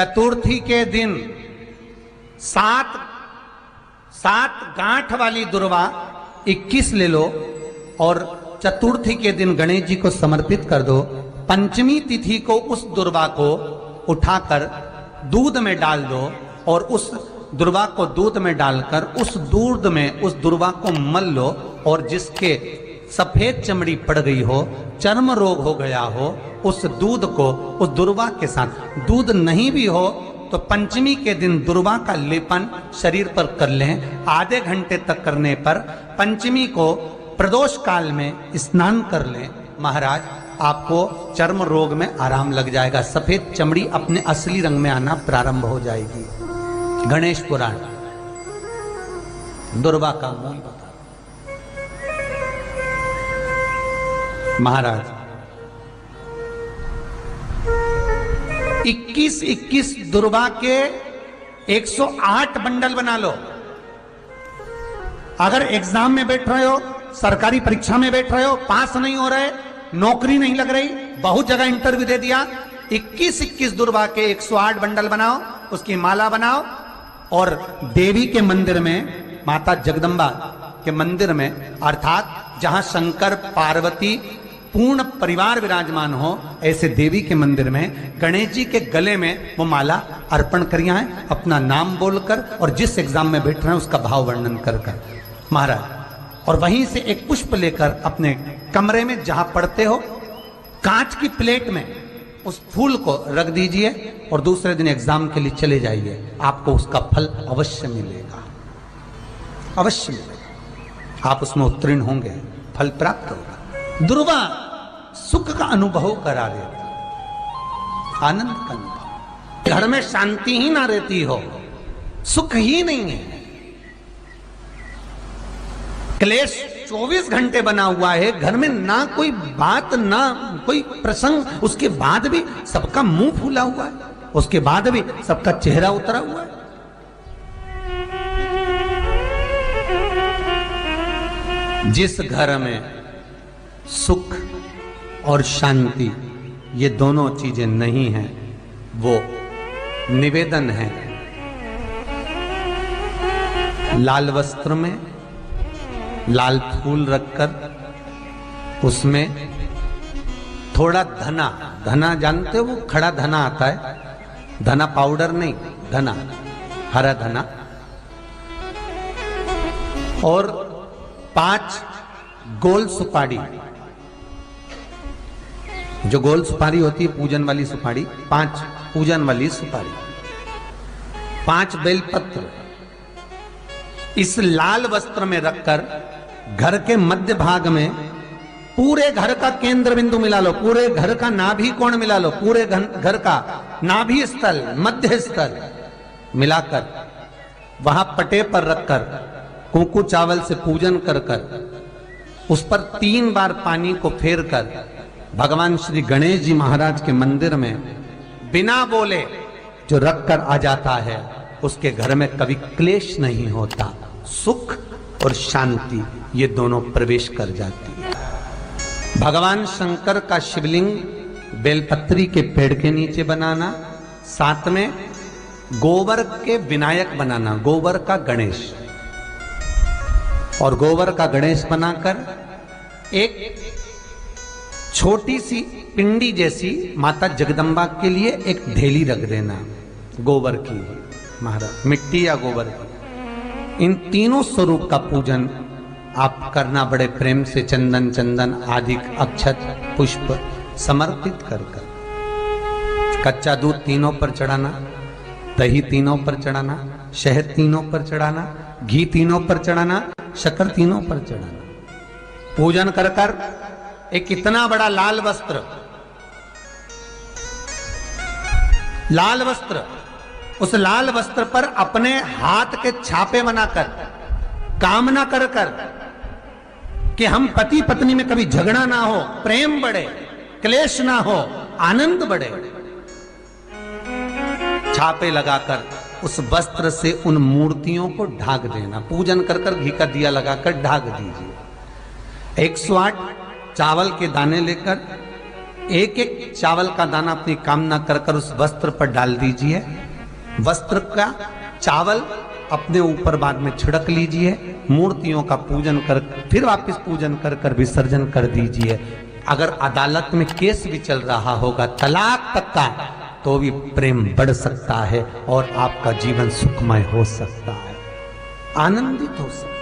चतुर्थी के दिन सात गांठ वाली दुर्वा 21 ले लो और चतुर्थी के दिन गणेश जी को समर्पित कर दो। पंचमी तिथि को उस दुर्वा को उठाकर दूध में डाल दो और उस दुर्वा को दूध में डालकर उस दूध में उस दुर्वा को मल लो और जिसके सफेद चमड़ी पड़ गई हो, चर्म रोग हो गया हो, उस दूध को उस दुर्वा के साथ, दूध नहीं भी हो तो पंचमी के दिन दुर्वा का लेपन शरीर पर कर लें। आधे घंटे तक करने पर पंचमी को प्रदोष काल में स्नान कर लें। महाराज आपको चर्म रोग में आराम लग जाएगा, सफेद चमड़ी अपने असली रंग में आना प्रारंभ हो जाएगी। गणेश पुराण दुर्वा का मूल बता। महाराज 21 दुर्वा के 108 बंडल बना लो। अगर एग्जाम में बैठ रहे हो, सरकारी परीक्षा में बैठ रहे हो, पास नहीं हो रहे, नौकरी नहीं लग रही, बहुत जगह इंटरव्यू दे दिया, 21 दुर्वा के 108 बंडल बनाओ, उसकी माला बनाओ और देवी के मंदिर में, माता जगदम्बा के मंदिर में, अर्थात जहां शंकर पार्वती पूर्ण परिवार विराजमान हो, ऐसे देवी के मंदिर में गणेश जी के गले में वो माला अर्पण करिए हैं, अपना नाम बोलकर और जिस एग्जाम में बैठ रहे हैं उसका भाव वर्णन कर कर महाराज। और वहीं से एक पुष्प लेकर अपने कमरे में जहां पढ़ते हो कांच की प्लेट में उस फूल को रख दीजिए और दूसरे दिन एग्जाम के लिए चले जाइए। आपको उसका फल अवश्य मिलेगा, अवश्य मिलेगा। आप उसमें उत्तीर्ण होंगे, फल प्राप्त होगा। दुर्वा सुख का अनुभव करा देता, आनंद का अनुभव। घर में शांति ही ना रहती हो, सुख ही नहीं है, क्लेश 24 घंटे बना हुआ है घर में, ना कोई बात ना कोई प्रसंग, उसके बाद भी सबका मुंह फूला हुआ है, उसके बाद भी सबका चेहरा उतरा हुआ है। जिस घर में सुख और शांति ये दोनों चीजें नहीं हैं, वो निवेदन है लाल वस्त्र में लाल फूल रखकर उसमें थोड़ा धना, धना जानते हो, वो खड़ा धना आता है, धना पाउडर नहीं, धना, हरा धना, और 5 गोल सुपारी, जो गोल सुपारी होती है पूजन वाली सुपारी, 5 पूजन वाली सुपारी, 5 बेलपत्र इस लाल वस्त्र में रखकर घर के मध्य भाग में पूरे घर का केंद्र बिंदु मिला लो, पूरे घर का नाभि कोण मिला लो, पूरे घर का नाभि स्थल, मध्य स्थल मिलाकर वहां पटे पर रखकर कुंकू चावल से पूजन कर कर उस पर 3 बार पानी को फेर कर भगवान श्री गणेश जी महाराज के मंदिर में बिना बोले जो रख कर आ जाता है, उसके घर में कभी क्लेश नहीं होता, सुख और शांति ये दोनों प्रवेश कर जाती है। भगवान शंकर का शिवलिंग बेलपत्री के पेड़ के नीचे बनाना, साथ में गोबर के विनायक बनाना, गोबर का गणेश, और गोबर का गणेश बनाकर एक छोटी सी पिंडी जैसी माता जगदम्बा के लिए एक ढेली रख देना, गोबर की महाराज, मिट्टी या गोबर की। इन तीनों स्वरूप का पूजन आप करना बड़े प्रेम से, चंदन चंदन आदि अक्षत पुष्प समर्पित कर कर। कच्चा दूध तीनों पर चढ़ाना, दही तीनों पर चढ़ाना, शहद तीनों पर चढ़ाना, घी तीनों पर चढ़ाना, शक्कर तीनों पर चढ़ाना। पूजन कर कर एक इतना बड़ा लाल वस्त्र, लाल वस्त्र, उस लाल वस्त्र पर अपने हाथ के छापे बनाकर कामना कर कर कि हम पति पत्नी में कभी झगड़ा ना हो, प्रेम बढ़े, क्लेश ना हो, आनंद बढ़े, छापे लगाकर उस वस्त्र से उन मूर्तियों को ढाक देना। पूजन कर कर घी का दिया लगाकर ढाक दीजिए। 108 चावल के दाने लेकर एक एक चावल का दाना अपनी कामना कर कर उस वस्त्र पर डाल दीजिए। वस्त्र का चावल अपने ऊपर बाद में छिड़क लीजिए। मूर्तियों का पूजन कर फिर वापस पूजन कर कर विसर्जन कर दीजिए। अगर अदालत में केस भी चल रहा होगा तलाक तक का, तो भी प्रेम बढ़ सकता है और आपका जीवन सुखमय हो सकता है, आनंदित हो सकता है।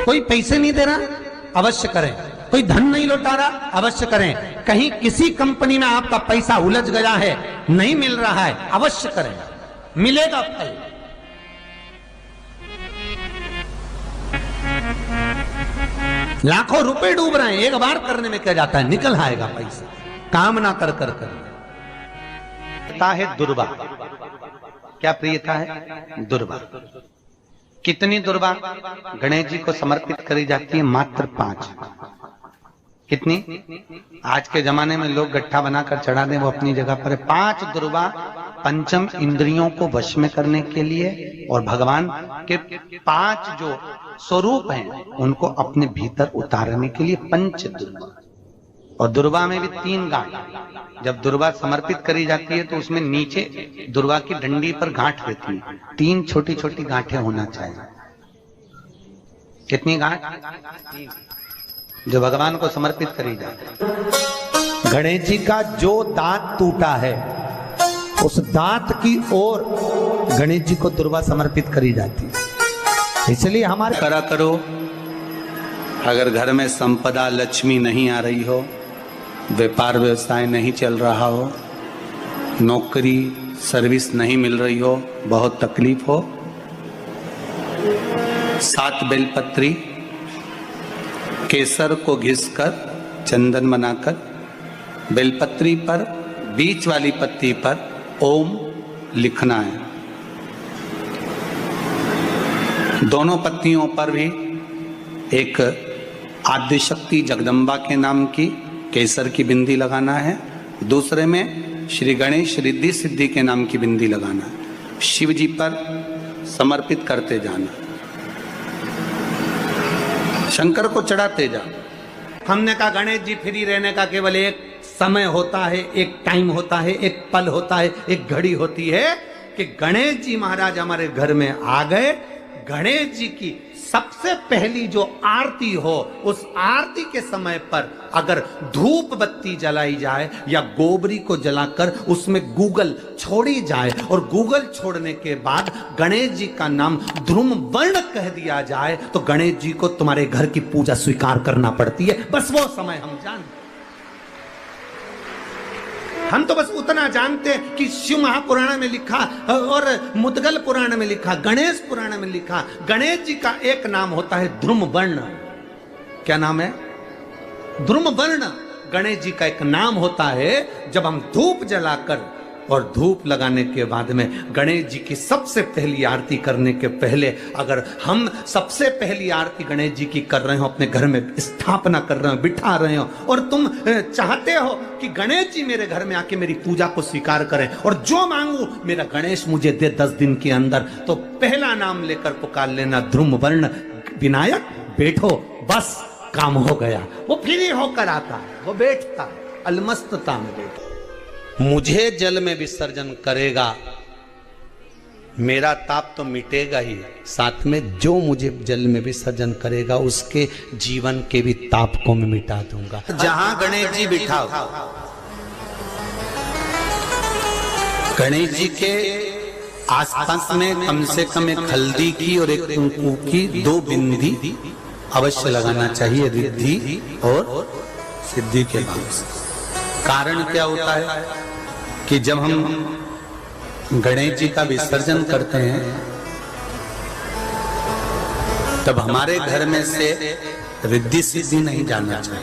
कोई पैसे नहीं दे रहा, अवश्य करें। कोई धन नहीं लौटा रहा, अवश्य करें। कहीं किसी कंपनी में आपका पैसा उलझ गया है, नहीं मिल रहा है, अवश्य करें, मिलेगा फल। लाखों रुपए डूब रहे हैं, एक बार करने में क्या जाता है, निकल आएगा पैसा। काम ना कर कर कर है दुर्वा। क्या प्रियता है? दुर्वा। कितनी दुर्वा गणेश जी को समर्पित करी जाती है? मात्र 5। कितनी? आज के जमाने में लोग गट्ठा बनाकर चढ़ा दें, वो अपनी जगह पर है। 5 दुर्वा पंचम इंद्रियों को वश में करने के लिए और भगवान के 5 जो स्वरूप हैं उनको अपने भीतर उतारने के लिए पंच दुर्वा। और दुर्वा में भी 3 गांठ। जब दुर्वा समर्पित करी जाती है तो उसमें नीचे दुर्वा की डंडी पर गांठ रहती है, 3 छोटी छोटी गांठें होना चाहिए। कितनी गांठ? जो भगवान को समर्पित करी जाती है। गणेश जी का जो दांत टूटा है उस दांत की ओर गणेश जी को दुर्वा समर्पित करी जाती है। इसलिए हमारे करा करो। अगर घर में संपदा लक्ष्मी नहीं आ रही हो, व्यापार व्यवसाय नहीं चल रहा हो, नौकरी सर्विस नहीं मिल रही हो, बहुत तकलीफ हो, 7 बेलपत्री केसर को घिसकर चंदन बनाकर बेलपत्री पर बीच वाली पत्ती पर ओम लिखना है। दोनों पत्तियों पर भी एक आद्यशक्ति जगदम्बा के नाम की केसर की बिंदी लगाना है, दूसरे में श्री गणेश रिद्धि सिद्धि के नाम की बिंदी लगाना है। शिव जी पर समर्पित करते जाना, शंकर को चढ़ाते जा। हमने कहा गणेश जी फ्री रहने का केवल एक समय होता है, एक टाइम होता है, एक पल होता है, एक घड़ी होती है कि गणेश जी महाराज हमारे घर में आ गए। गणेश जी की सबसे पहली जो आरती हो, उस आरती के समय पर अगर धूप बत्ती जलाई जाए या गोबरी को जलाकर उसमें गूगल छोड़ी जाए और गूगल छोड़ने के बाद गणेश जी का नाम ध्रुम वर्ण कह दिया जाए तो गणेश जी को तुम्हारे घर की पूजा स्वीकार करना पड़ती है। बस वो समय हम जानते। हम तो बस उतना जानते हैं कि शिव महापुराण में लिखा और मुद्गल पुराण में लिखा, गणेश पुराण में लिखा, गणेश जी का एक नाम होता है ध्रुम वर्ण। क्या नाम है? ध्रुम वर्ण गणेश जी का एक नाम होता है। जब हम धूप जलाकर और धूप लगाने के बाद में गणेश जी की सबसे पहली आरती करने के पहले अगर हम सबसे पहली आरती गणेश जी की कर रहे हो, अपने घर में स्थापना कर रहे हो, बिठा रहे हो और तुम चाहते हो कि गणेश जी मेरे घर में आके मेरी पूजा को स्वीकार करें और जो मांगू मेरा गणेश मुझे दे 10 दिन के अंदर, तो पहला नाम लेकर पुकार लेना ध्रुम वर्ण विनायक, बैठो, बस काम हो गया। वो फ्री होकर आता है, वो बैठता है, अलमस्तता में बैठता। मुझे जल में विसर्जन करेगा, मेरा ताप तो मिटेगा ही, साथ में जो मुझे जल में विसर्जन करेगा उसके जीवन के भी ताप को मैं मिटा दूंगा। जहां गणेश जी बिठाओ, गणेश जी के आसपास में कम से कम एक हल्दी की और एक कुंकू की 2 बिंदी अवश्य लगाना चाहिए, रिद्धि और सिद्धि के भाव से। कारण क्या होता है कि जब हम गणेश जी का विसर्जन करते हैं तब हमारे घर में से रिद्धि सिद्धि नहीं जाना चाहिए।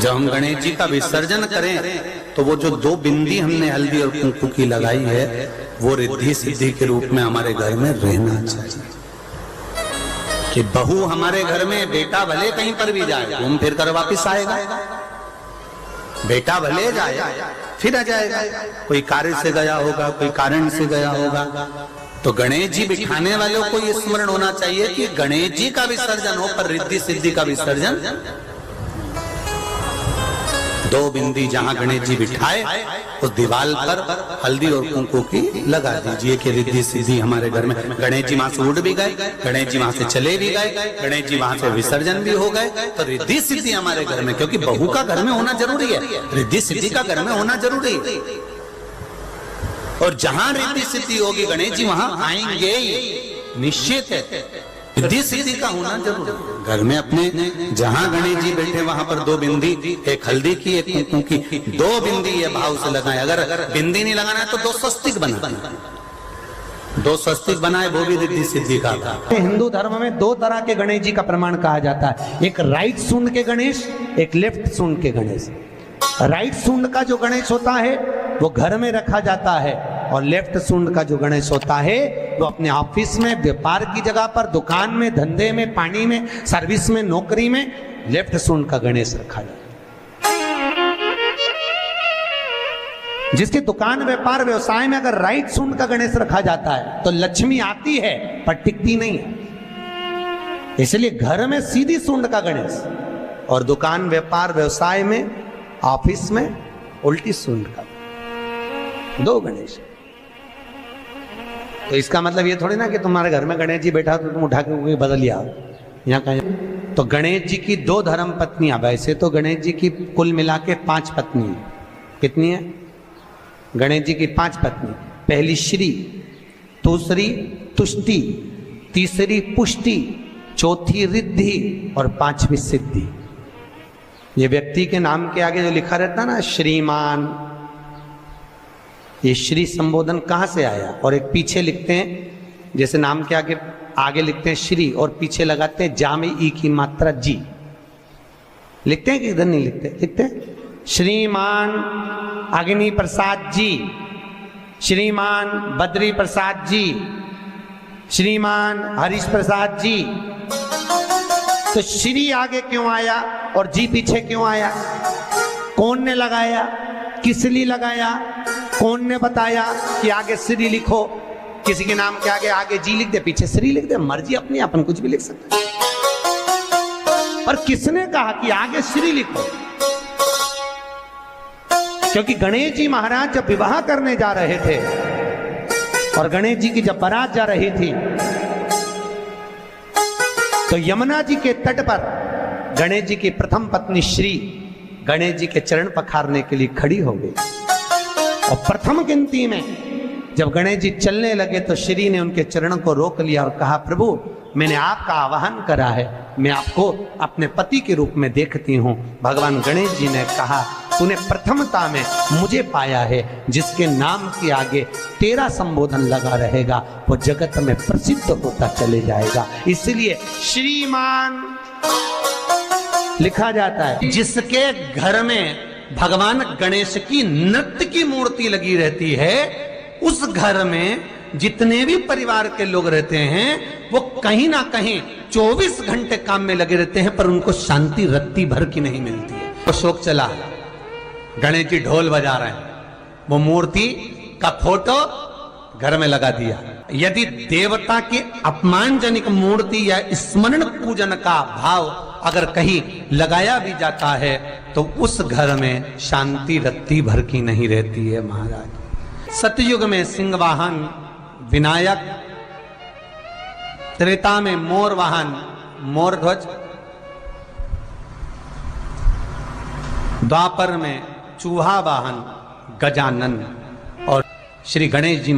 जब हम गणेश जी का विसर्जन करें तो वो जो 2 बिंदी हमने हल्दी और कुंकू की लगाई है वो रिद्धि सिद्धि के रूप में हमारे घर में रहना चाहिए। कि बहू हमारे घर में, बेटा भले कहीं पर भी जाए घूम फिर कर वापिस आएगा, बेटा भले जाए फिर आ जाएगा, कोई कार्य से गया होगा, कोई कारण से गया होगा, तो गणेश जी बिठाने वालों को ये स्मरण होना चाहिए कि गणेश जी का विसर्जन हो पर रिद्धि सिद्धि का विसर्जन। दो बिंदी जहां गणेश जी बिठाए उस दीवार पर हल्दी और कुंकू की लगा दीजिए कि रिद्धि सिद्धि हमारे घर में। गणेश जी वहां से उड़ भी गए, गणेश जी वहां से चले भी गए, गणेश जी वहां से विसर्जन भी हो गए, तो रिद्धि सिद्धि हमारे घर में, क्योंकि बहू का घर में होना जरूरी है, रिद्धि सिद्धि का घर में होना जरूरी है। और जहां रिद्धि सिद्धि होगी गणेश जी वहां आएंगे, निश्चित है, रिद्धि सिद्धि का होना जरूरी है। घर में अपने जहां गणेश जी बैठे वहां पर दो बिंदी, एक हल्दी की एक कुंकू की, दो बिंदी ये भाव से लगाए। अगर बिंदी नहीं लगाना है तो दो स्वस्तिक बनाए, दो स्वस्तिक बनाए, वो भी रिद्धि सिद्धि का था। हिंदू धर्म में दो तरह के गणेश जी का प्रमाण कहा जाता है, एक राइट सूंड के गणेश, एक लेफ्ट सूंड के गणेश। राइट सूंड का जो गणेश होता है वो घर में रखा जाता है, और लेफ्ट सूंड का जो गणेश होता है वो अपने ऑफिस में, व्यापार की जगह पर, दुकान में, धंधे में, पानी में, सर्विस में, नौकरी में लेफ्ट सूंड का गणेश रखा जाता है। जिसके दुकान, व्यापार, व्यवसाय में अगर राइट सूंड का गणेश रखा जाता है तो लक्ष्मी आती है पर टिकती नहीं है। इसलिए घर में सीधी सूंड का गणेश, और दुकान, व्यापार, व्यवसाय में, ऑफिस में उल्टी सूंड का, दो गणेश। तो इसका मतलब ये थोड़ी ना कि तुम्हारे घर में गणेश जी बैठा तो तुम उठा के बदल लिया यहाँ कहीं। तो गणेश जी की दो धर्म पत्नियां, वैसे तो गणेश जी की कुल मिला के 5 पत्नी है। कितनी है? गणेश जी की 5 पत्नी। पहली श्री, दूसरी तुष्टि, तीसरी पुष्टि, चौथी रिद्धि और 5वीं सिद्धि। ये व्यक्ति के नाम के आगे जो लिखा रहता है ना श्रीमान, ये श्री संबोधन कहाँ से आया? और एक पीछे लिखते हैं, जैसे नाम के आगे लिखते हैं श्री और पीछे लगाते हैं जा में ई की मात्रा जी। लिखते हैं कि इधर नहीं लिखते? लिखते हैं श्रीमान अग्नि प्रसाद जी, श्रीमान बद्री प्रसाद जी, श्रीमान हरीश प्रसाद जी। तो श्री आगे क्यों आया और जी पीछे क्यों आया? कौन ने लगाया? किस लिए लगाया? कौन ने बताया कि आगे श्री लिखो? किसी के नाम के आगे जी लिख दे, पीछे श्री लिख दे, मर्जी अपनी, अपन कुछ भी लिख सकते। और किसने कहा कि आगे श्री लिखो? क्योंकि गणेश जी महाराज जब विवाह करने जा रहे थे और गणेश जी की जब बारात जा रही थी तो यमुना जी के तट पर गणेश जी की प्रथम पत्नी श्री गणेश जी के चरण पखारने के लिए खड़ी हो गई। और प्रथम गिनती में जब गणेश जी चलने लगे तो श्री ने उनके चरणों को रोक लिया और कहा, प्रभु मैंने आपका आवाहन करा है, मैं आपको अपने पति के रूप में देखती हूँ। भगवान गणेश जी ने कहा, तूने प्रथमता में मुझे पाया है, जिसके नाम के आगे तेरा संबोधन लगा रहेगा वो जगत में प्रसिद्ध होता चले जाएगा। इसलिए श्रीमान लिखा जाता है। जिसके घर में भगवान गणेश की नृत्य की मूर्ति लगी रहती है, उस घर में जितने भी परिवार के लोग रहते हैं वो कहीं ना कहीं 24 घंटे काम में लगे रहते हैं, पर उनको शांति रत्ती भर की नहीं मिलती है। तो शोक चला, गणेश जी ढोल बजा रहे हैं, वो मूर्ति का फोटो घर में लगा दिया। यदि देवता की अपमानजनक मूर्ति या स्मरण पूजन का भाव अगर कहीं लगाया भी जाता है तो उस घर में शांति रत्ती भर की नहीं रहती है महाराज। सतयुग में सिंह वाहन विनायक, त्रेता में मोर वाहन मोर ध्वज, द्वापर में चूहा वाहन गजानन, और श्री गणेश जी